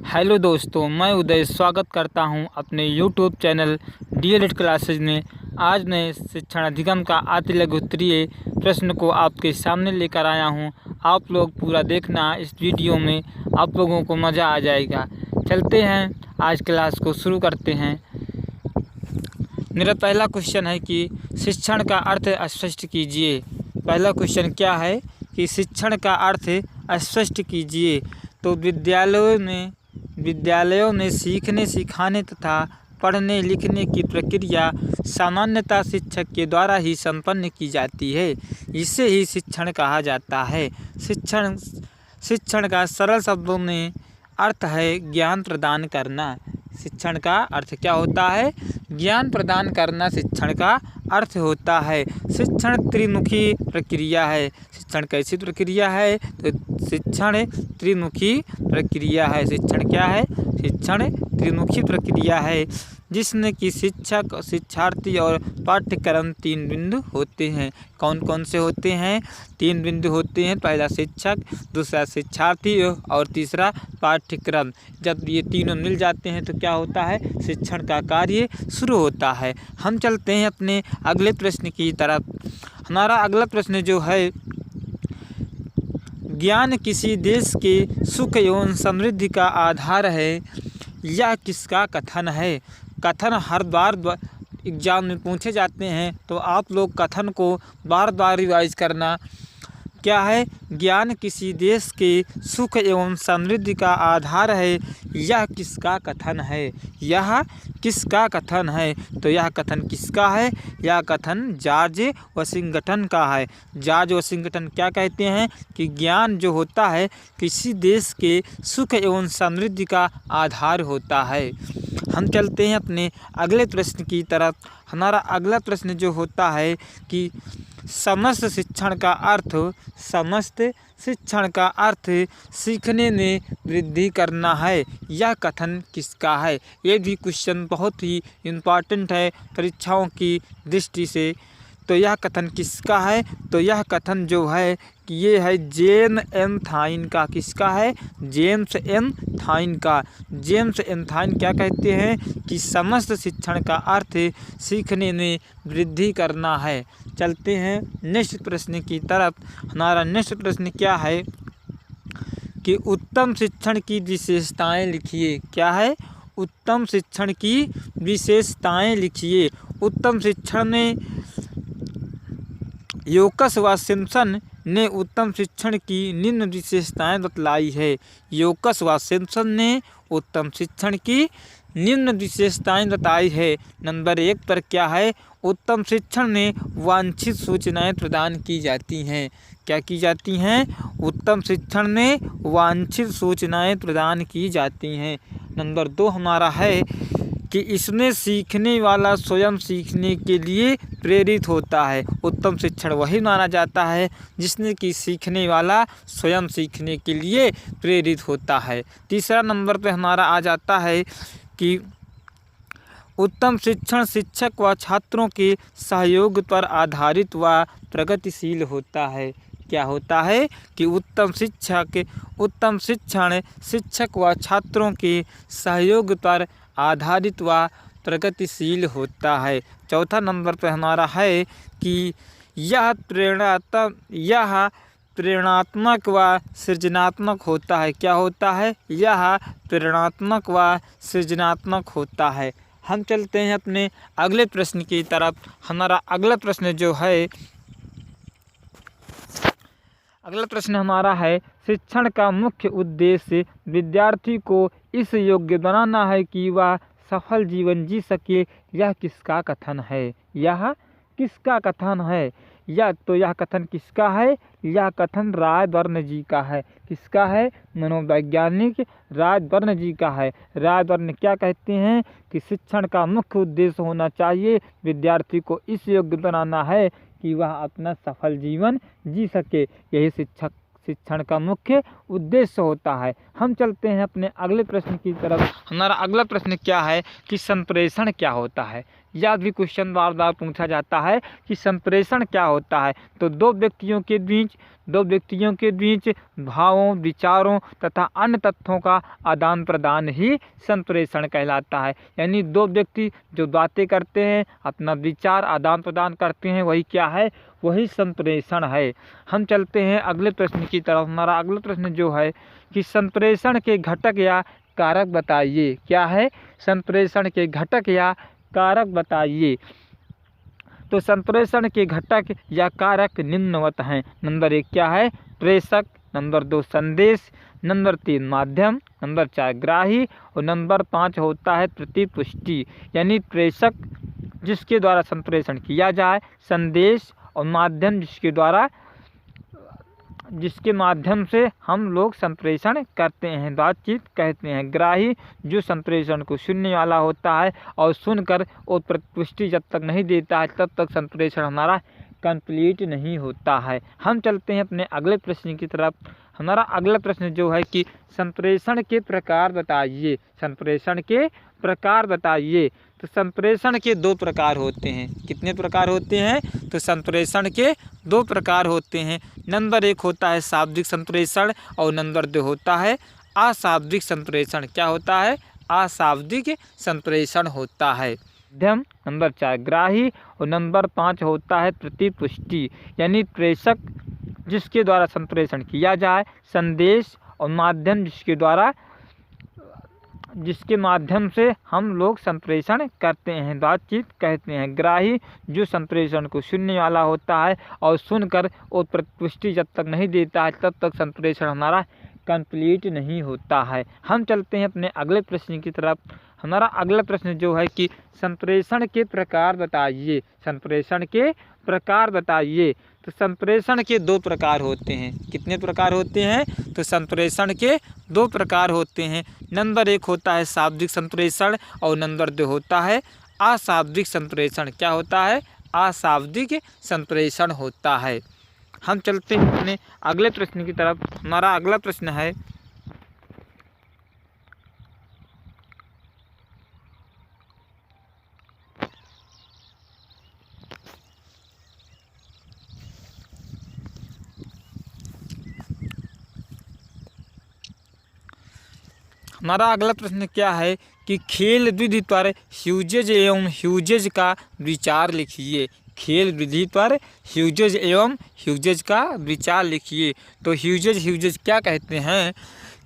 Hello दोस्तों, मैं उदय स्वागत करता हूं अपने यूट्यूब चैनल डीएलएड क्लासेज में। आज मैं शिक्षण अधिगम का अति लघु उत्तरीय प्रश्न को आपके सामने लेकर आया हूं। आप लोग पूरा देखना, इस वीडियो में आप लोगों को मज़ा आ जाएगा। चलते हैं, आज क्लास को शुरू करते हैं। मेरा पहला क्वेश्चन है कि शिक्षण का अर्थ स्पष्ट कीजिए। पहला क्वेश्चन क्या है कि शिक्षण का अर्थ स्पष्ट कीजिए। तो विद्यालयों में सीखने सिखाने तथा पढ़ने लिखने की प्रक्रिया सामान्यतः शिक्षक के द्वारा ही संपन्न की जाती है। इसे ही शिक्षण कहा जाता है। शिक्षण का सरल शब्दों में अर्थ है ज्ञान प्रदान करना। शिक्षण का अर्थ क्या होता है? ज्ञान प्रदान करना शिक्षण का अर्थ होता है। शिक्षण त्रिमुखी प्रक्रिया है। शिक्षण कैसी प्रक्रिया है? तो शिक्षण त्रिमुखी प्रक्रिया है। शिक्षण क्या है? शिक्षण त्रिमुखी प्रक्रिया है, जिसमें कि शिक्षक, शिक्षार्थी और पाठ्यक्रम 3 बिंदु होते हैं। कौन कौन से होते हैं? 3 बिंदु होते हैं। पहला शिक्षक, दूसरा शिक्षार्थी और तीसरा पाठ्यक्रम। जब ये तीनों मिल जाते हैं तो क्या होता है? शिक्षण का कार्य शुरू होता है। हम चलते हैं अपने अगले प्रश्न की तरफ। हमारा अगला प्रश्न जो है, ज्ञान किसी देश के सुख एवं समृद्धि का आधार है, यह किसका कथन है? कथन हर बार एग्जाम में पूछे जाते हैं, तो आप लोग कथन को बार बार रिवाइज करना। क्या है? ज्ञान किसी देश के सुख एवं समृद्धि का आधार है, यह किसका कथन है? यह किसका कथन है? तो यह कथन किसका है? यह कथन जॉर्ज वाशिंगटन का है। जॉर्ज वाशिंगटन क्या कहते हैं कि ज्ञान जो होता है किसी देश के सुख एवं समृद्धि का आधार होता है। हम चलते हैं अपने अगले प्रश्न की तरफ। हमारा अगला प्रश्न जो होता है कि समस्त शिक्षण का अर्थ सीखने में वृद्धि करना है, यह कथन किसका है? ये भी क्वेश्चन बहुत ही इम्पॉर्टेंट है परीक्षाओं की दृष्टि से। तो यह कथन किसका है? तो यह कथन जो है कि ये है जेम्स एम थाइन का। किसका है? जेम्स एम थाइन का। जेम्स एम थाइन क्या कहते हैं कि समस्त शिक्षण का अर्थ सीखने में वृद्धि करना है। चलते हैं नेक्स्ट प्रश्न की तरफ। हमारा नेक्स्ट प्रश्न क्या है कि उत्तम शिक्षण की विशेषताएं लिखिए। क्या है? उत्तम शिक्षण की विशेषताएं लिखिए। उत्तम शिक्षण में योकस व सिम्पसन ने उत्तम शिक्षण की निम्न विशेषताएं बतलाई है। योकस व सिम्पसन ने उत्तम शिक्षण की निम्न विशेषताएं बताई है। नंबर 1 पर क्या है? उत्तम शिक्षण में वांछित सूचनाएं प्रदान की जाती हैं। क्या की जाती हैं? उत्तम शिक्षण में वांछित सूचनाएं प्रदान की जाती हैं। नंबर 2 हमारा है कि इसमें सीखने वाला स्वयं सीखने के लिए प्रेरित होता है। उत्तम शिक्षण वही माना जाता है जिसने कि सीखने वाला स्वयं सीखने के लिए प्रेरित होता है। तीसरा नंबर पे हमारा आ जाता है कि उत्तम शिक्षण शिक्षक व छात्रों के सहयोग पर आधारित व प्रगतिशील होता है। क्या होता है कि उत्तम शिक्षण शिक्षक व छात्रों के सहयोग पर आधारित व प्रगतिशील होता है। चौथा नंबर पर हमारा है कि यह प्रेरणात्मक व सृजनात्मक होता है। क्या होता है? यह प्रेरणात्मक व सृजनात्मक होता है। हम चलते हैं अपने अगले प्रश्न की तरफ। हमारा अगला प्रश्न जो है, अगला प्रश्न हमारा है, शिक्षण का मुख्य उद्देश्य विद्यार्थी को इस योग्य बनाना है कि वह सफल जीवन जी सके, यह किसका कथन है? यह किसका कथन है? यह कथन किसका है? यह कथन रायबर्न जी का है। किसका है? मनोवैज्ञानिक रायबर्न जी का है। रायबर्न क्या कहते हैं कि शिक्षण का मुख्य उद्देश्य होना चाहिए विद्यार्थी को इस योग्य बनाना है कि वह अपना सफल जीवन जी सके। यही शिक्षण का मुख्य उद्देश्य होता है। हम चलते हैं अपने अगले प्रश्न की तरफ। हमारा अगला प्रश्न क्या है कि संप्रेषण क्या होता है? यह भी क्वेश्चन बार बार पूछा जाता है कि संप्रेषण क्या होता है। तो दो व्यक्तियों के बीच भावों, विचारों तथा अन्य तथ्यों का आदान प्रदान ही संप्रेषण कहलाता है। यानी दो व्यक्ति जो बातें करते हैं, अपना विचार आदान प्रदान करते हैं, वही क्या है, वही संप्रेषण है। हम चलते हैं अगले प्रश्न की तरफ। हमारा अगला प्रश्न जो है कि संप्रेषण के घटक या कारक बताइए। क्या है, संप्रेषण के घटक या कारक बताइए। तो संप्रेषण के घटक या कारक निम्नवत हैं। नंबर 1 क्या है, प्रेषक। नंबर 2 संदेश। नंबर 3 माध्यम। नंबर 4 ग्राही। और नंबर 5 होता है प्रतिपुष्टि। यानी प्रेषक जिसके द्वारा संप्रेषण किया जाए, संदेश और माध्यम जिसके माध्यम से हम लोग संप्रेषण करते हैं, बातचीत कहते हैं। ग्राही जो संप्रेषण को सुनने वाला होता है और सुनकर और प्रतिपुष्टि जब तक नहीं देता है तब तक संप्रेषण हमारा कंप्लीट नहीं होता है। हम चलते हैं अपने अगले प्रश्न की तरफ। हमारा अगला प्रश्न जो है कि संप्रेषण के प्रकार बताइए। संप्रेषण के प्रकार बताइए। तो संप्रेषण के 2 प्रकार होते हैं। कितने प्रकार होते हैं, तो संप्रेषण के 2 प्रकार होते हैं। नंबर 1 होता है शाब्दिक संप्रेषण और नंबर 2 होता है अशाब्दिक संप्रेषण। क्या होता है, अशाब्दिक संप्रेषण होता है। माध्यम। नंबर 4 ग्राही। और नंबर 5 होता है प्रतिपुष्टि। यानी प्रेषक जिसके द्वारा संप्रेषण किया जाए, संदेश और माध्यम जिसके माध्यम से हम लोग संप्रेषण करते हैं, बातचीत कहते हैं। ग्राही जो संप्रेषण को सुनने वाला होता है और सुनकर और प्रतिपुष्टि जब तक नहीं देता है तब तक संप्रेषण हमारा कंप्लीट नहीं होता है। हम चलते हैं अपने अगले प्रश्न की तरफ। हमारा अगला प्रश्न जो है कि संप्रेषण के प्रकार बताइए। संप्रेषण के प्रकार बताइए। तो संप्रेषण के 2 प्रकार होते हैं। कितने प्रकार होते हैं, तो संप्रेषण के 2 प्रकार होते हैं। नंबर 1 होता है शाब्दिक संप्रेषण और नंबर 2 होता है अशाब्दिक संप्रेषण। क्या होता है, अशाब्दिक संप्रेषण होता है। हम चलते हैं अपने अगले प्रश्न की तरफ। हमारा अगला प्रश्न है हमारा अगला प्रश्न क्या है कि खेल विधि पर ह्यूजेज एवं ह्यूजेज का विचार लिखिए। खेल विधि पर ह्यूजेज एवं ह्यूजेज का विचार लिखिए। तो ह्यूजेज क्या कहते हैं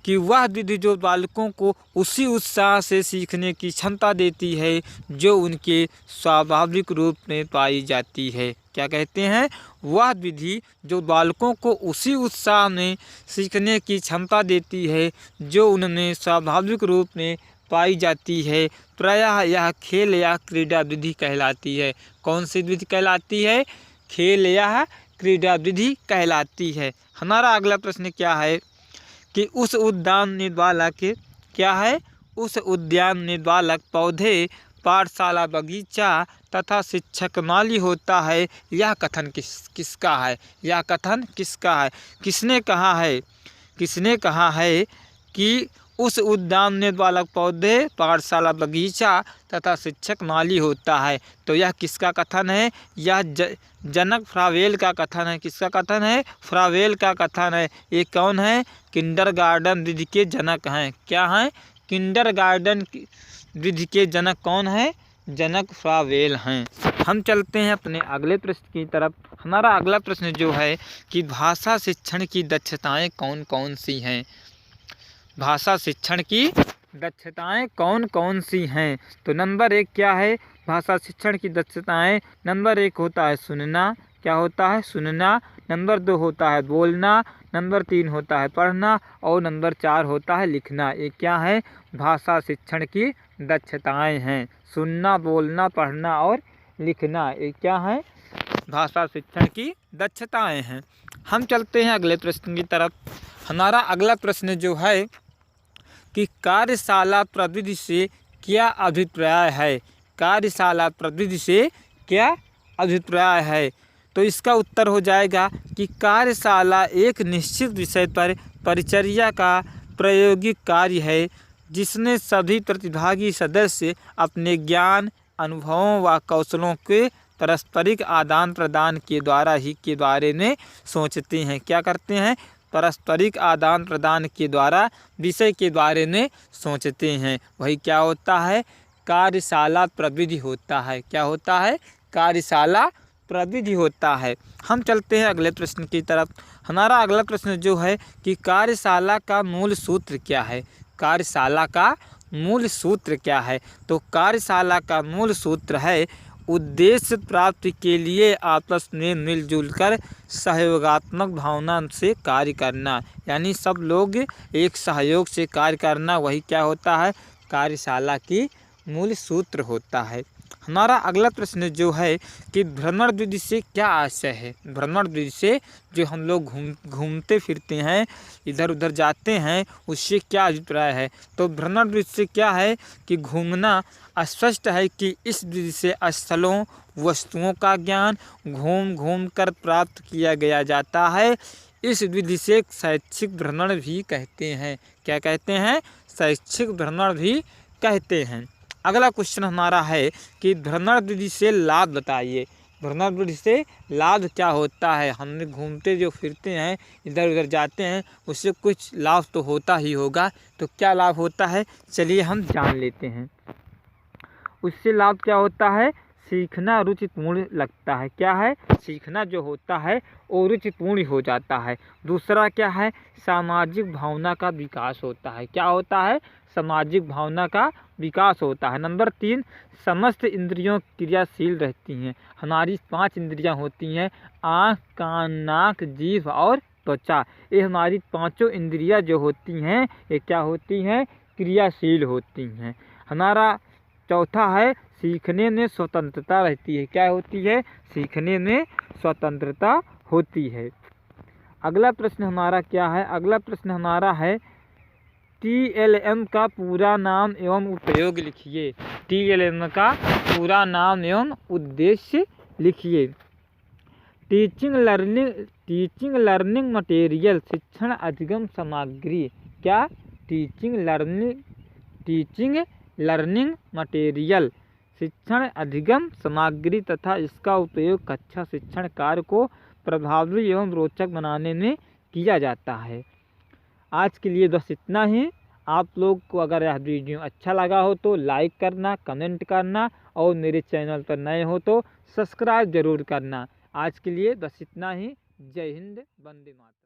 कि वह विधि जो बालकों को उसी उत्साह से सीखने की क्षमता देती है जो उनके स्वाभाविक रूप में पाई जाती है। क्या कहते हैं, वह विधि जो बालकों को उसी उत्साह में सीखने की क्षमता देती है जो उनमें स्वाभाविक रूप में पाई जाती है। प्रायः यह खेल या क्रीड़ा विधि कहलाती है। कौन सी विधि कहलाती है, खेल या क्रीड़ा विधि कहलाती है। हमारा अगला प्रश्न क्या है कि उस उद्यान में बालक क्या है, उस उद्यान में बालक पौधे, पाठशाला, बगीचा तथा शिक्षक माली होता है। यह कथन किसका है, यह कथन किसका है, किसने कहा है कि उस उद्यान में बालक पौधे, पाठशाला, बगीचा तथा शिक्षक माली होता है। तो यह किसका कथन है, यह जनक फ्रावेल का कथन है। किसका कथन है, फ्रावेल का कथन है। ये कौन है, किंडरगार्टन विधि के जनक हैं। क्या हैं, किंडरगार्टन विधि के जनक कौन है, जनक फ्रावेल हैं। हम चलते हैं अपने अगले प्रश्न की तरफ। हमारा अगला प्रश्न जो है कि भाषा शिक्षण की दक्षताएं कौन कौन सी हैं। भाषा शिक्षण की दक्षताएं कौन कौन सी हैं। तो नंबर 1 क्या है, भाषा शिक्षण की दक्षताएं। नंबर 1 होता है सुनना। क्या होता है, सुनना। नंबर 2 होता है बोलना। नंबर 3 होता है पढ़ना और नंबर 4 होता है लिखना। ये क्या है, भाषा शिक्षण की दक्षताएं हैं। सुनना, बोलना, पढ़ना और लिखना, ये क्या है, भाषा शिक्षण की दक्षताएं हैं। हम चलते हैं अगले प्रश्न की तरफ। हमारा अगला प्रश्न जो है कि कार्यशाला प्रविधि से क्या अभिप्राय है। कार्यशाला प्रविधि से क्या अभिप्राय है। तो इसका उत्तर हो जाएगा कि कार्यशाला एक निश्चित विषय पर परिचर्या का प्रायोगिक कार्य है जिसमें सभी प्रतिभागी सदस्य अपने ज्ञान अनुभवों व कौशलों के पारस्परिक आदान प्रदान के द्वारा ही के बारे में सोचते हैं। क्या करते हैं? पारस्परिक आदान प्रदान के द्वारा विषय के बारे में सोचते हैं। वही क्या होता है? कार्यशाला प्रविधि होता है। क्या होता है? कार्यशाला प्रविधि होता है। हम चलते हैं अगले प्रश्न की तरफ। हमारा अगला प्रश्न जो है कि कार्यशाला का मूल सूत्र क्या है? कार्यशाला का मूल सूत्र क्या है? तो कार्यशाला का मूल सूत्र है उद्देश्य प्राप्ति के लिए आपस में मिलजुल कर सहयोगात्मक भावना से कार्य करना, यानी सब लोग एक सहयोग से कार्य करना, वही क्या होता है? कार्यशाला की मूल सूत्र होता है। हमारा अगला प्रश्न जो है कि भ्रमण विधि से क्या आशय है? भ्रमण विधि से जो हम लोग घूमते फिरते हैं, इधर उधर जाते हैं, उससे क्या अभिप्राय है? तो भ्रमण विधि से क्या है कि घूमना स्पष्ट है कि इस विधि से स्थलों वस्तुओं का ज्ञान घूम घूम कर प्राप्त किया गया जाता है। इस विधि से शैक्षिक भ्रमण भी कहते हैं। क्या कहते हैं? शैक्षिक भ्रमण भी कहते हैं। अगला क्वेश्चन हमारा है कि भ्रमण विधि से लाभ बताइए। भ्रमण विधि से लाभ क्या होता है? हमने घूमते जो फिरते हैं, इधर उधर जाते हैं, उससे कुछ लाभ तो होता ही होगा। तो क्या लाभ होता है? चलिए हम जान लेते हैं। उससे लाभ क्या होता है? सीखना रुचिपूर्ण लगता है। क्या है? सीखना जो होता है वो रुचिपूर्ण हो जाता है। दूसरा क्या है? सामाजिक भावना का विकास होता है। क्या होता है? सामाजिक भावना का विकास होता है। नंबर 3, समस्त इंद्रियों क्रियाशील रहती हैं। हमारी 5 इंद्रियां होती हैं, आँख, कान, नाक, जीभ और त्वचा। ये हमारी 5 इंद्रियां जो होती हैं, ये क्या होती हैं? क्रियाशील होती हैं। हमारा चौथा है सीखने में स्वतंत्रता रहती है। क्या होती है? सीखने में स्वतंत्रता होती है। अगला प्रश्न हमारा क्या है? अगला प्रश्न हमारा है TLM का पूरा नाम एवं उपयोग लिखिए। TLM का पूरा नाम एवं उद्देश्य लिखिए। टीचिंग लर्निंग मटेरियल, शिक्षण अधिगम सामग्री। क्या? टीचिंग लर्निंग मटेरियल, शिक्षण अधिगम सामग्री तथा इसका उपयोग कक्षा शिक्षण कार्य को प्रभावी एवं रोचक बनाने में किया जाता है। आज के लिए बस इतना ही। आप लोग को अगर यह वीडियो अच्छा लगा हो तो लाइक करना, कमेंट करना और मेरे चैनल पर नए हो तो सब्सक्राइब ज़रूर करना। आज के लिए बस इतना ही। जय हिंद, वंदे मातरम।